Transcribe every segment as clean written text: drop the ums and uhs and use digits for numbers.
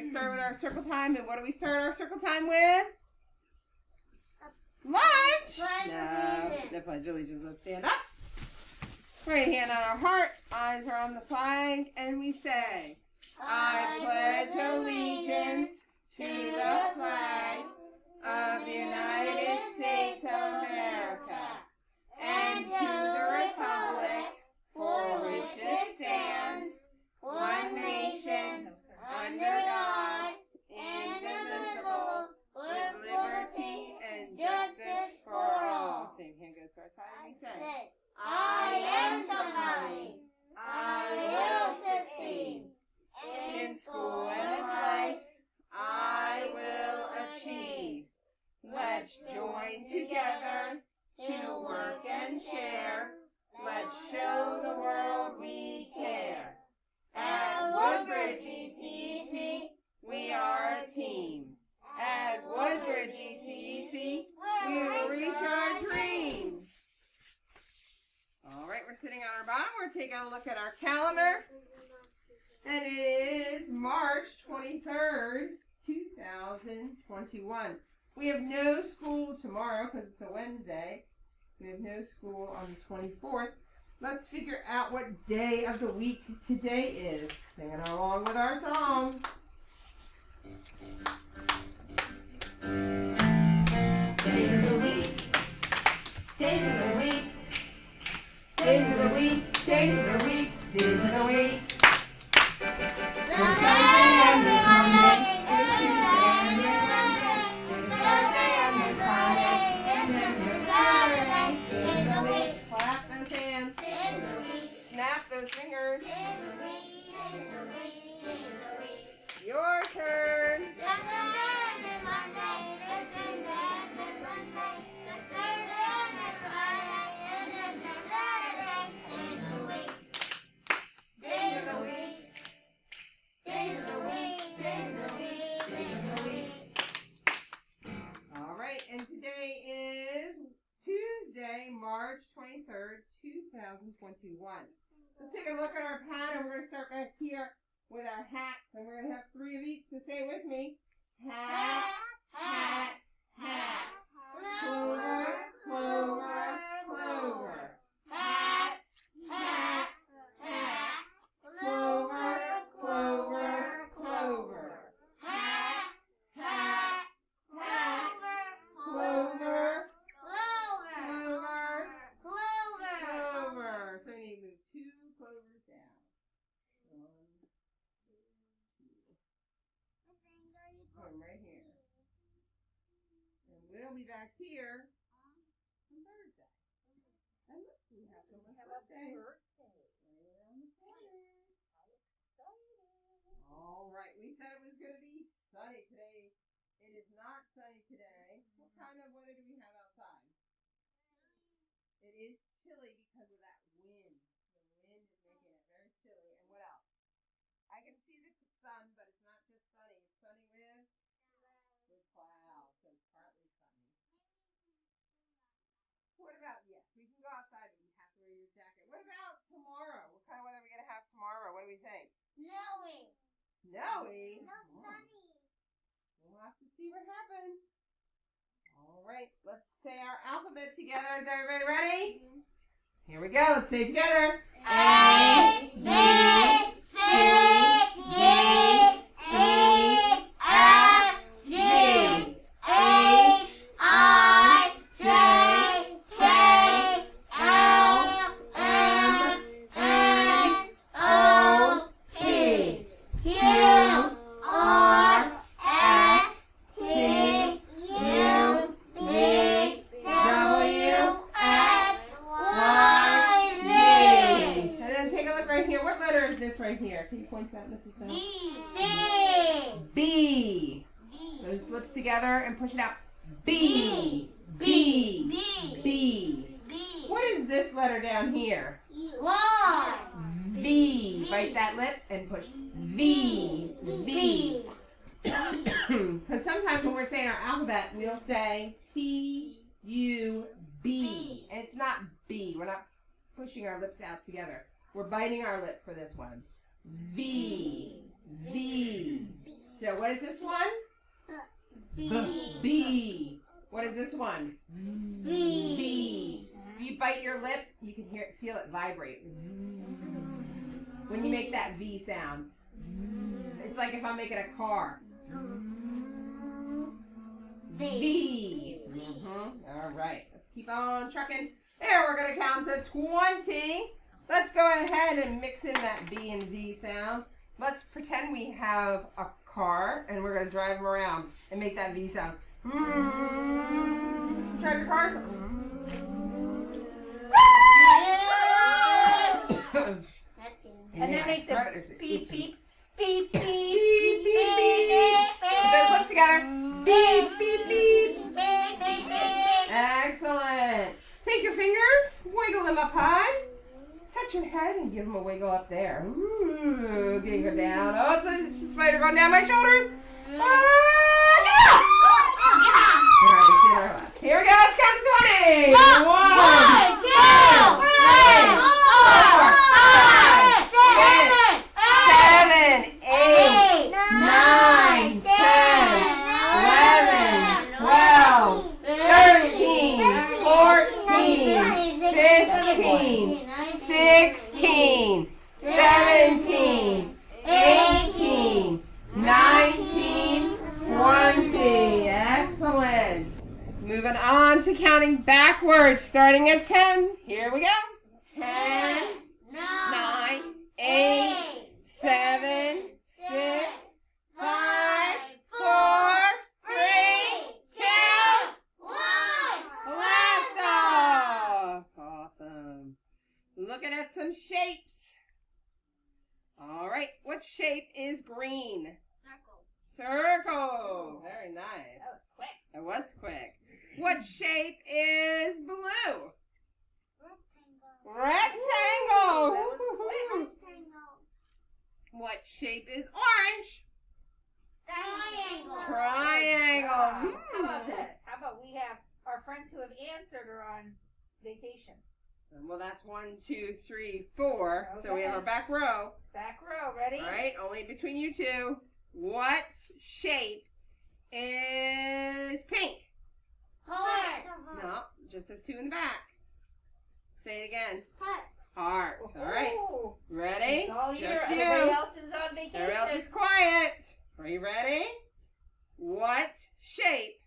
we started with our circle time, and what do we start our circle time with? Lunch. No, the Pledge of Allegiance. Let's stand up. Right hand on our heart, eyes are on the flag, and we say, I pledge allegiance to the flag of the United States of America and to the republic for which it stands, one nation, under God, indivisible, with liberty and justice for all. Same hand goes to our side, and we say, I am somebody. I will succeed. In school and life, I will achieve. Let's join together to work and share. Let's show the world we care. At Woodbridge ECEC, we are a team. At Woodbridge ECEC, we will reach our dreams. All right, we're sitting on our bottom. We're taking a look at our calendar. And it is March 23rd, 2021. We have no school tomorrow because it's a Wednesday. We have no school on the 24th. Let's figure out what day of the week today is. Singing along with our song. Days of the week. Days of the week. Days of the week. Days of the week. Days of the week. Snap those fingers. Your turn. All right, and today is Tuesday, March 23rd, 2021. Let's take a look at our pattern. We're going to start back here with our hats, and we're going to have 3 of each, so say it with me. Hat, hat, hat. Clover, clover, clover. Hat, hat, hat. Clover, clover, clover. Hat, hat, hat. Clover, clover. So you need to move 2 clovers down. 1, 2, 3. Put them right here. And we'll be back here on Thursday. And look, we have someone's birthday. Right around the corner. All right, we said it was going to be sunny today. It is not sunny today. What kind of weather do we have outside? It is chilly because of that wind. The wind is making it very chilly. And what else? I can see the sun, but it's not just sunny. It's sunny with clouds, so it's partly sunny. What about, yes, we can go outside, but you have to wear your jacket. What about tomorrow? What kind of weather are we going to have tomorrow? What do we think? Snowy. Snowy? No sunny. We'll have to see what happens. All right, let's say our alphabet together. Is everybody ready? Here we go. Let's say it together. A, B, C, D, E, F, G, H, I, J, K, L, M, N, O, P, Q, R, S, T, U, V, W, X, Y, Z. And then take a look right here. What letter is this right here? Can you point that, Mrs. Bell? D. B. Those lips together and push it out. B. B. B. B. B. What is this letter down here? Y. V. Bite that lip and push V. V. Because sometimes when we're saying our alphabet, we'll say T, U, B. And it's not B. We're not pushing our lips out together. We're biting our lip for this one. V. V. So What is this one? B. B. What is this one? B. B. If you bite your lip, you can feel it vibrate. When you make that V sound. It's like if I'm making a car. V. All right. Let's keep on trucking. There, we're going to count to 20. Let's go ahead and mix in that B and V sound. Let's pretend we have a car and we're going to drive them around and make that V sound. Drive your cars. And then make the beep, beep, beep, beep, beep, Beep, beep, beep, beep. Put those lips together. Beep, beep, beep. Excellent. Take your fingers, wiggle them up high. Touch your head and give them a wiggle up there. Ooh, go down. Oh, it's a spider going down my shoulders. Get out! All right, get our last. Here we go. Let's count to 20. 1, 2, 3, 4, 5, 6, 7, 8, 9, 10, 11, 12, 13, 14, 15, 16, 17, 18, 19, 20. Excellent. Moving on to counting backwards, starting at 10. Here we go. 10, 9, 8, 7, 6, 5, 4, 3, 2, 1. Blast off. Awesome. Looking at some shapes. All right. What shape is green? Circle. Very nice. That was quick. That was quick. What shape is blue? Rectangle. What shape is orange? Triangle. How about this? How about we have our friends who have answered are on vacation. Well, that's 1, 2, 3, 4. So we have our back row. Back row, ready? All right, only between you two. What shape is pink? No, just the two in the back. Say it again. Heart. All right. Ooh. Ready? It's all you. Just Everybody you. else is on vacation. Everybody else is quiet. Are you ready? What shape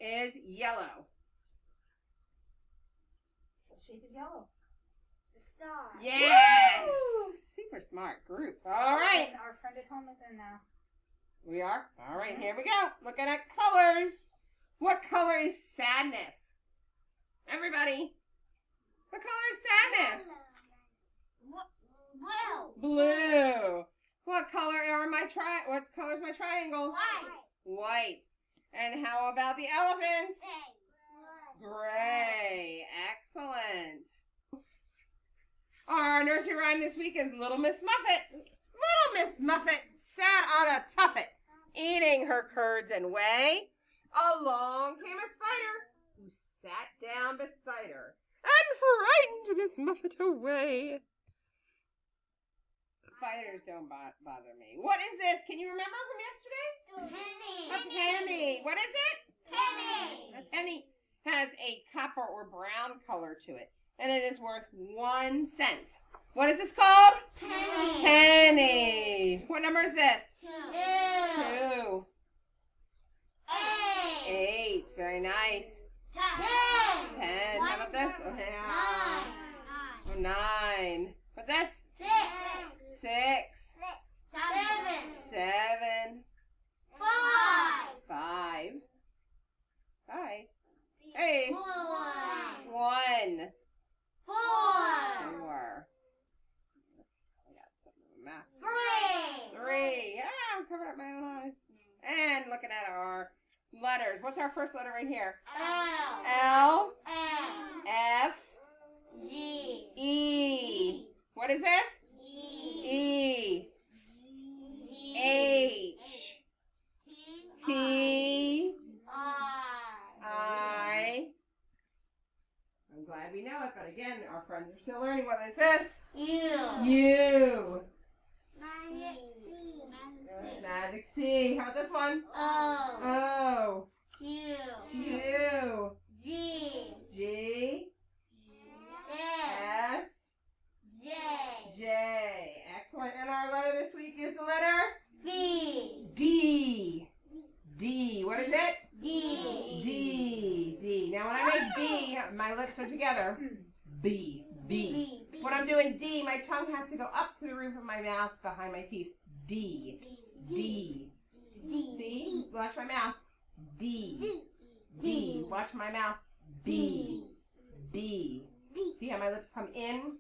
is yellow? What shape is yellow? Yes. Woo. Super smart group. All right. And our friend at home is in now. We are? All right, here we go. Looking at colors. What color is sadness? Everybody. What color is sadness? Blue. What color are what color is my triangle? White. And how about the elephants? Gray. Excellent. Our nursery rhyme this week is Little Miss Muffet. Little Miss Muffet sat on a tuffet, eating her curds and whey. Along came a spider, who sat down beside her, and frightened Miss Muffet away. Spiders don't bother me. What is this? Can you remember from yesterday? A penny. What is it? A penny has a copper or brown color to it, and it is worth 1 cent. What is this called? Penny. What number is this? 2. 8. Very nice. 10. How about this? Okay. 9. What's this? 6. 7. 5. 5. Hey. 1. 4. I got something of a mask. 3. Yeah, I'm covering up my own eyes. And looking at our letters. What's our first letter right here? L. F. E. What is this? E. H. T. I. I'm glad we know it, but again, our friends are still learning. What is this? U. Magic Magic C. How about this one? O. Q. G. S. J. Excellent. And our letter this week is the letter D. D. What is it? D. D. Now when I make D, my lips are together. B. B. When I'm doing D, my tongue has to go up to the roof of my mouth behind my teeth. D. D. See? Watch my mouth. D. D. Watch my mouth. B. B. See how my lips come in?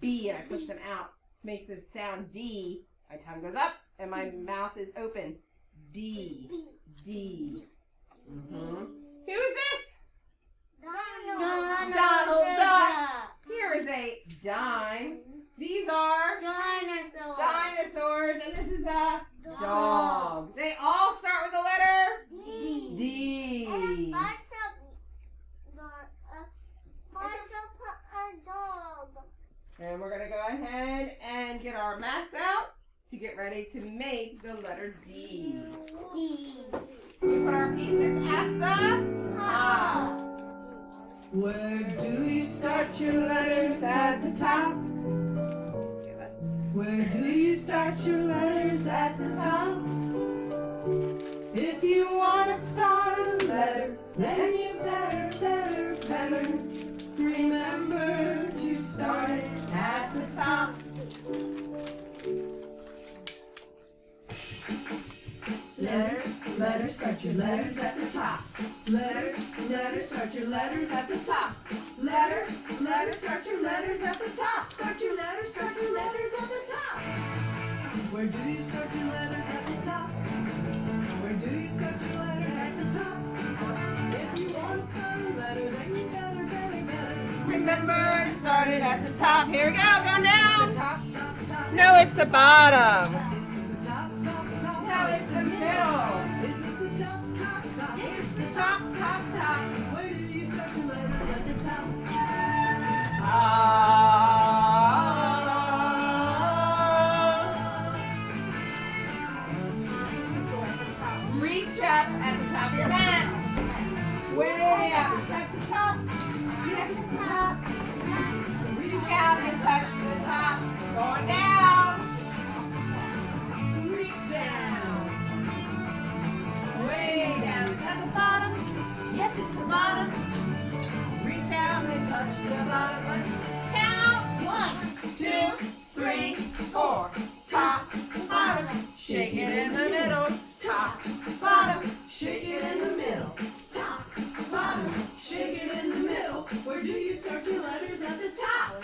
B, and I push them out to make the sound D. My tongue goes up, and my mouth is open. D. D. Mm-hmm. Who is this? Donald Duck. Here is a dime. These are dinosaurs, and this is a dog. They all start with the letter D. And we're going to go ahead and get our mats out to get ready to make the letter D. We put our pieces at the top. Where do you start your letters at the top? Where do you start your letters at the top? If you want to start a letter, then you better remember to start it at the top. Letters, start your letters at the top. Letters, start your letters at the top. Letters, start your letters at the top. Start your letters at the top. Where do you start your letters at the top? Where do you start your letters at the top? If you want to start a letter, then you better Remember to start it at the top. Here we go, going down. top. No, it's the bottom. Is this the top? No, it's the middle. Is this the top? It's the top. Where do you start your letters at the top? Reach up at the top of your mat. Way up. Is that the top? Yes, it's the top. Reach out and touch the top. Going down. Reach down. Way down. Is that the bottom? Yes, it's the bottom. Reach out and touch the bottom. Count. 1, 2, 3, 4. Top, bottom. Shake it in the middle. Top, bottom. Shake it in the middle. Top, bottom. Shake it in the middle. Where do you start your letters at the top?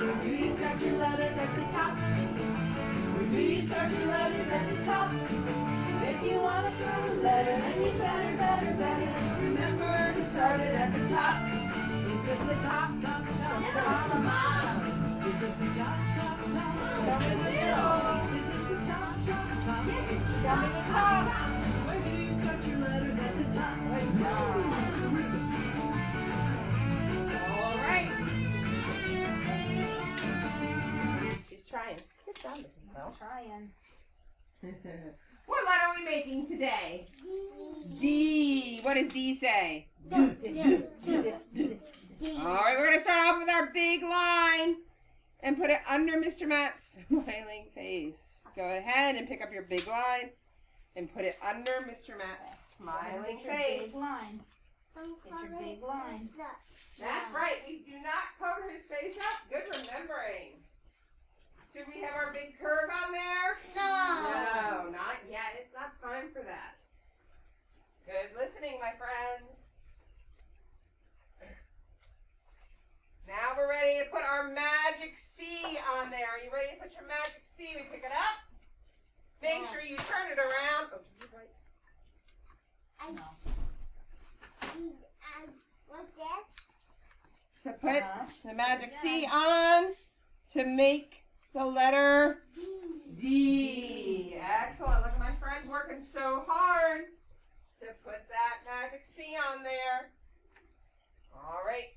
Where do you start your letters at the top? Where do you start your letters at the top? If you want to start a letter, then you better remember to start it at the top. Is this the top? Bottom. Is this the top? Down in the middle. Is this the top? Yes, it's down in the top. Where do you start your letters at the top? All right. She's trying. Good job, Mrs. Bell. Trying. What letter are we making today? D. What does D say? All right, we're going to start off with our big line and put it under Mr. Matt's smiling face. Go ahead and pick up your big line and put it under Mr. Matt's smiling Get your face. big line. Get your big line. That's right. We do not cover his face up. Good remembering. Should we have our big curve on there? No, not yet. It's not time for that. Good listening, my friends. Now we're ready to put our magic C on there. Are you ready to put your magic C? We pick it up. Make sure you turn it around. Oh, did you write? To put the magic C on to make the letter D. Excellent. Look at my friends working so hard to put that magic C on there. All right.